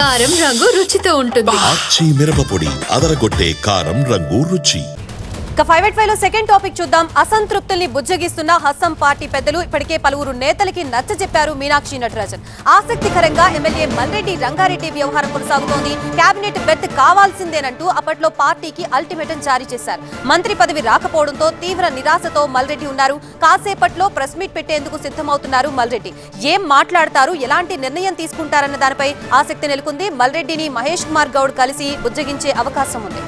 కారం రంగు రుచితో ఉంటుంది. ఆచి మిరపపొడి అదరగొట్టే కారం రంగు రుచి. 585 లో సెకండ్ టాపిక్ చూద్దాం. అసంతృప్తుల్ని బుజ్జగిస్తున్న హస్సం పార్టీ పెద్దలు ఇప్పటికే పలువురు నేతలకి నచ్చజెప్పారు మీనాక్షి నటరాజన్. ఆసక్తికరంగా ఎమ్మెల్యే మల్రెడ్డి రంగారెడ్డి వ్యవహారం కొనసాగుతోంది. కేబినెట్ బెర్త్ కావాల్సిందేనంటూ అప్పట్లో పార్టీకి అల్టిమేటం జారీ చేశారు. మంత్రి పదవి రాకపోవడంతో తీవ్ర నిరాశతో మల్రెడ్డి ఉన్నారు. కాసేపట్లో ప్రెస్ మీట్ పెట్టేందుకు సిద్ధమవుతున్నారు మల్రెడ్డి. ఏం మాట్లాడతారు, ఎలాంటి నిర్ణయం తీసుకుంటారన్న దానిపై ఆసక్తి నెలకొంది. మల్రెడ్డిని మహేష్ కుమార్ గౌడ్ కలిసి బుజ్జగించే అవకాశం ఉంది.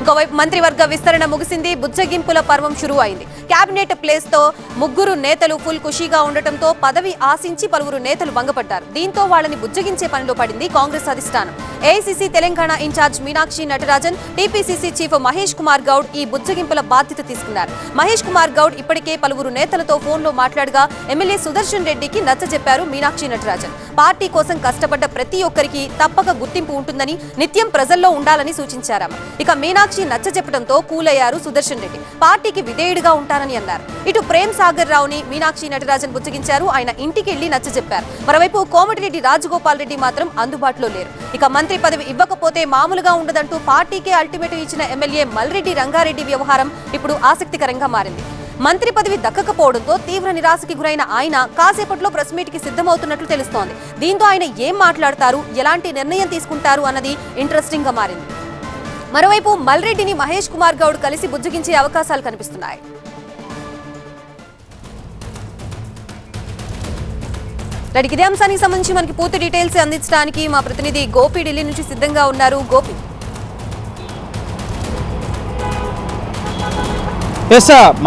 ఇంకోవైపు మంత్రివర్గ విస్తరణ ముగిసింది. బుజ్జగింపుల పర్వం షురూ అయింది. కేబినెట్ ప్లేస్ తో ముగ్గురు నేతలు ఫుల్ ఖుషీగా ఉండటంతో పదవి ఆశించి పలువురు నేతలు భంగపడ్డారు. దీంతో వాళ్ళని బుజ్జగించే పనిలో పడింది కాంగ్రెస్ అధిష్టానం. AICC Telangana in charge Meenakshi Natarajan, TPCC chief Mahesh Kumar Goud ఈ బుజ్జగింపుల బాధ్యత తీసుకున్నారు. మహేష్ కుమార్ గౌడ్ ఇప్పటికే పలువురు నేతలతో ఫోన్లో మాట్లాడగా ఎమ్మెల్యే సుదర్శన్ రెడ్డికి నచ్చజెప్పారు మీనాక్షి నటరాజన్. పార్టీ కోసం కష్టపడ్డ ప్రతి ఒక్కరికి తప్పక గుర్తింపు ఉంటుందని, నిత్యం ప్రజల్లో ఉండాలని సూచించారు. ఇక మీనాక్షి నచ్చజెప్పడంతో కూలయ్యారు సుదర్శన్ రెడ్డి. పార్టీకి విధేయుడిగా ఉంటారని అన్నారు. ఇటు ప్రేమ్ సాగర్ రావుని మీనాక్షి నటరాజన్ బుజ్జగించారు. ఆయన ఇంటికి వెళ్లి నచ్చజెప్పారు. మరోవైపు కోమటిరెడ్డి రాజగోపాల్ రెడ్డి మాత్రం అందుబాటులో లేరు. ఇక మంత్రి పదవి ఇవ్వకపోతే మామూలుగా ఉండదంటూ పార్టీకే అల్టిమేటం ఇచ్చిన ఎమ్మెల్యే మల్రెడ్డి రంగారెడ్డి వ్యవహారం ఇప్పుడు ఆసక్తికరంగా మారింది. మంత్రి పదవి దక్కకపోవడంతో తీవ్ర నిరాశకి గురైన ఆయన కాసేపట్లో ప్రెస్ మీట్ కి సిద్ధమవుతున్నట్లు తెలుస్తోంది. దీంతో ఆయన ఏం మాట్లాడతారు, ఎలాంటి నిర్ణయం తీసుకుంటారు అన్నది ఇంట్రెస్టింగ్ గా మారింది. మరోవైపు మల్రెడ్డిని మహేష్ కుమార్ గౌడ్ కలిసి బుజ్జగించే అవకాశాలు కనిపిస్తున్నాయి. ఇదే అంశానికి సంబంధించి మనకి పూర్తి డీటెయిల్స్ అందించడానికి మా ప్రతినిధి గోపి ఢిల్లీ నుంచి సిద్ధంగా ఉన్నారు. గోపి,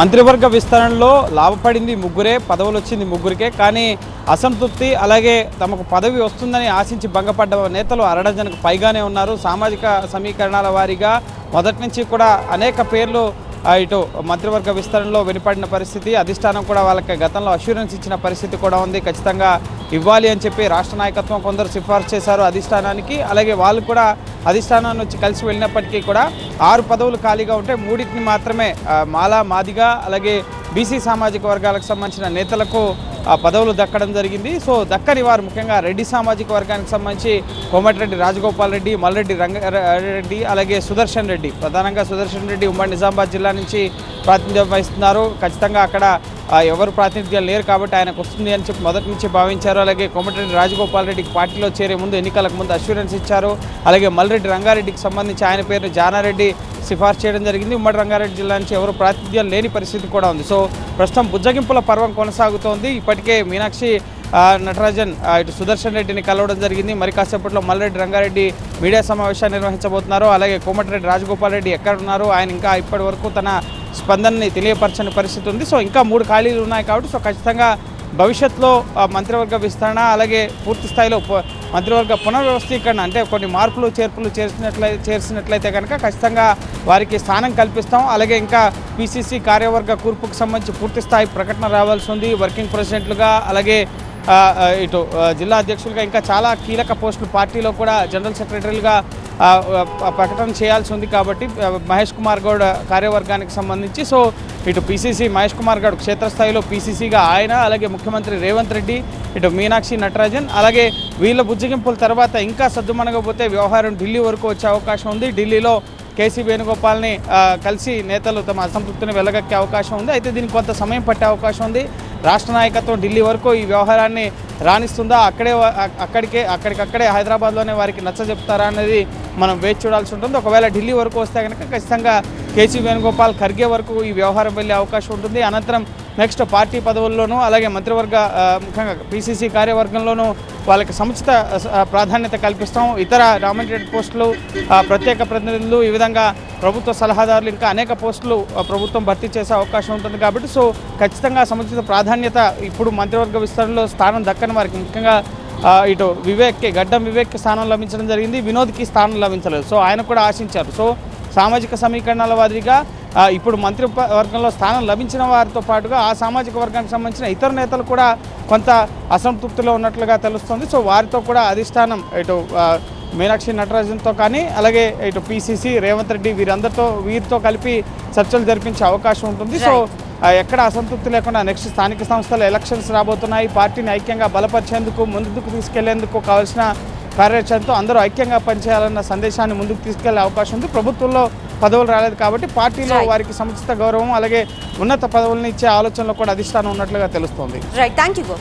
మంత్రివర్గ విస్తరణలో లాభపడింది ముగ్గురే, పదవులు వచ్చింది ముగ్గురికే. కానీ అసంతృప్తి అలాగే తమకు పదవి వస్తుందని ఆశించి భంగపడ్డ నేతలు అరడజనకు పైగానే ఉన్నారు. సామాజిక సమీకరణాల వారీగా మొదటి నుంచి కూడా అనేక పేర్లు ఇటు మంత్రివర్గ విస్తరణలో వినపడిన పరిస్థితి. అధిష్టానం కూడా వాళ్ళకి గతంలో అష్యూరెన్స్ ఇచ్చిన పరిస్థితి కూడా ఉంది. ఖచ్చితంగా ఇవ్వాలి అని చెప్పి రాష్ట్ర నాయకత్వం కొందరు సిఫార్సు చేశారు అధిష్టానానికి. అలాగే వాళ్ళు కూడా అధిష్టానాన్ని వచ్చి కలిసి వెళ్ళినప్పటికీ కూడా 6 పదవులు ఖాళీగా ఉంటే 3టిని మాత్రమే మాలా, మాదిగా అలాగే బీసీ సామాజిక వర్గాలకు సంబంధించిన నేతలకు పదవులు దక్కడం జరిగింది. సో దక్కని వారు ముఖ్యంగా రెడ్డి సామాజిక వర్గానికి సంబంధించి కోమటిరెడ్డి రాజగోపాల్ రెడ్డి, మల్రెడ్డి రంగారెడ్డి అలాగే సుదర్శన్ రెడ్డి. ప్రధానంగా సుదర్శన్ రెడ్డి ఉమ్మడి నిజామాబాద్ జిల్లా నుంచి ప్రాతినిధ్యం వహిస్తున్నారు. ఖచ్చితంగా అక్కడ ఎవరు ప్రాతినిధ్యం లేరు కాబట్టి ఆయనకు వస్తుంది అని చెప్పి మొదటి నుంచి భావించారు. అలాగే కోమటిరెడ్డి రాజగోపాల్ రెడ్డికి పార్టీలో చేరే ముందు ఎన్నికలకు ముందు అష్యూరెన్స్ ఇచ్చారు. అలాగే మల్రెడ్డి రంగారెడ్డికి సంబంధించి ఆయన పేరు జానారెడ్డి సిఫార్సు చేయడం జరిగింది. ఉమ్మడి రంగారెడ్డి జిల్లా నుంచి ఎవరు ప్రాతినిధ్యం లేని పరిస్థితి కూడా ఉంది. సో ప్రస్తుతం బుజ్జగింపుల పర్వం కొనసాగుతోంది. ఇప్పటికే మీనాక్షి నటరాజన్ ఇటు సుదర్శన్ రెడ్డిని కలవడం జరిగింది. మరి కాసేపట్లో మల్రెడ్డి రంగారెడ్డి మీడియా సమావేశాన్ని నిర్వహించబోతున్నారు. అలాగే కోమటిరెడ్డి రాజగోపాల్ రెడ్డి ఎక్కడున్నారు, ఆయన ఇంకా ఇప్పటి వరకు తన స్పందనని తెలియపరచని పరిస్థితి ఉంది. సో ఇంకా 3 ఖాళీలు ఉన్నాయి కాబట్టి సో ఖచ్చితంగా భవిష్యత్తులో మంత్రివర్గ విస్తరణ అలాగే పూర్తి స్థాయిలో మంత్రివర్గ పునర్వ్యవస్థీకరణ అంటే కొన్ని మార్పులు చేర్పులు చేసినట్లయితే కనుక ఖచ్చితంగా వారికి స్థానం కల్పిస్తాం. అలాగే ఇంకా పీసీసీ కార్యవర్గ కూర్పుకు సంబంధించి పూర్తి స్థాయి ప్రకటన రావాల్సి ఉంది. వర్కింగ్ ప్రెసిడెంట్లుగా అలాగే ఇటు జిల్లా అధ్యక్షులుగా ఇంకా చాలా కీలక పోస్టులు పార్టీలో కూడా జనరల్ సెక్రటరీలుగా ప్రకటన చేయాల్సి ఉంది. కాబట్టి మహేష్ కుమార్ గౌడ్ కార్యవర్గానికి సంబంధించి సో ఇటు పీసీసీ మహేష్ కుమార్ గౌడ్ క్షేత్రస్థాయిలో పీసీసీగా ఆయన, అలాగే ముఖ్యమంత్రి రేవంత్ రెడ్డి, ఇటు మీనాక్షి నటరాజన్, అలాగే వీళ్ళ బుజ్జగింపుల తర్వాత ఇంకా సద్దుమణగపోతే వ్యవహారం ఢిల్లీ వరకు వచ్చే అవకాశం ఉంది. ఢిల్లీలో కేసీ వేణుగోపాల్ని కలిసి నేతలు తమ అసంతృప్తిని వెలగక్కే అవకాశం ఉంది. అయితే దీనికి కొంత సమయం పట్టే అవకాశం ఉంది. రాష్ట్ర నాయకత్వం ఢిల్లీ వరకు ఈ వ్యవహారాన్ని రాణిస్తుందా, అక్కడికక్కడే హైదరాబాద్లోనే వారికి నచ్చజెప్తారా అనేది మనం వేచి చూడాల్సి ఉంటుంది. ఒకవేళ ఢిల్లీ వరకు వస్తే కనుక ఖచ్చితంగా కేసీ వేణుగోపాల్ ఖర్గే వరకు ఈ వ్యవహారం వెళ్ళే అవకాశం ఉంటుంది. అనంతరం నెక్స్ట్ పార్టీ పదవుల్లోనూ అలాగే మంత్రివర్గ ముఖ్యంగా పీసీసీ కార్యవర్గంలోనూ వాళ్ళకి సముచిత ప్రాధాన్యత కల్పిస్తాం. ఇతర నామినేటెడ్ పోస్టులు, ప్రత్యేక ప్రతినిధులు, ఈ విధంగా ప్రభుత్వ సలహాదారులు ఇంకా అనేక పోస్టులు ప్రభుత్వం భర్తీ చేసే అవకాశం ఉంటుంది. కాబట్టి సో ఖచ్చితంగా సముచిత ప్రాధాన్యత ఇప్పుడు మంత్రివర్గ విస్తరణలో స్థానం దక్కని వారికి ముఖ్యంగా ఇటు గడ్డం వివేక్కి స్థానం లభించడం జరిగింది. వినోద్కి స్థానం లభించలేదు. సో ఆయన కూడా ఆశించారు. సో సామాజిక సమీకరణాల వారీగా ఇప్పుడు మంత్రివర్గంలో స్థానం లభించిన వారితో పాటుగా ఆ సామాజిక వర్గానికి సంబంధించిన ఇతర నేతలు కూడా కొంత అసంతృప్తిలో ఉన్నట్లుగా తెలుస్తుంది. సో వారితో కూడా అధిష్టానం ఇటు మీనాక్షి నటరాజన్తో కానీ అలాగే ఇటు పీసీసీ రేవంత్ రెడ్డి వీరితో కలిపి చర్చలు జరిపించే అవకాశం ఉంటుంది. సో ఎక్కడ అసంతృప్తి లేకుండా నెక్స్ట్ స్థానిక సంస్థల ఎలక్షన్స్ రాబోతున్నాయి. పార్టీని ఐక్యంగా బలపరిచేందుకు ముందుకు తీసుకెళ్లేందుకు కావాల్సిన కార్యాచరణతో అందరూ ఐక్యంగా పనిచేయాలన్న సందేశాన్ని ముందుకు తీసుకెళ్లే అవకాశం ఉంది. ప్రభుత్వంలో పదవులు రాలేదు కాబట్టి పార్టీలో వారికి సముచిత గౌరవం అలాగే ఉన్నత పదవులను ఇచ్చే ఆలోచనలో కూడా అధిష్టానం ఉన్నట్లుగా తెలుస్తోంది. Right, thank you.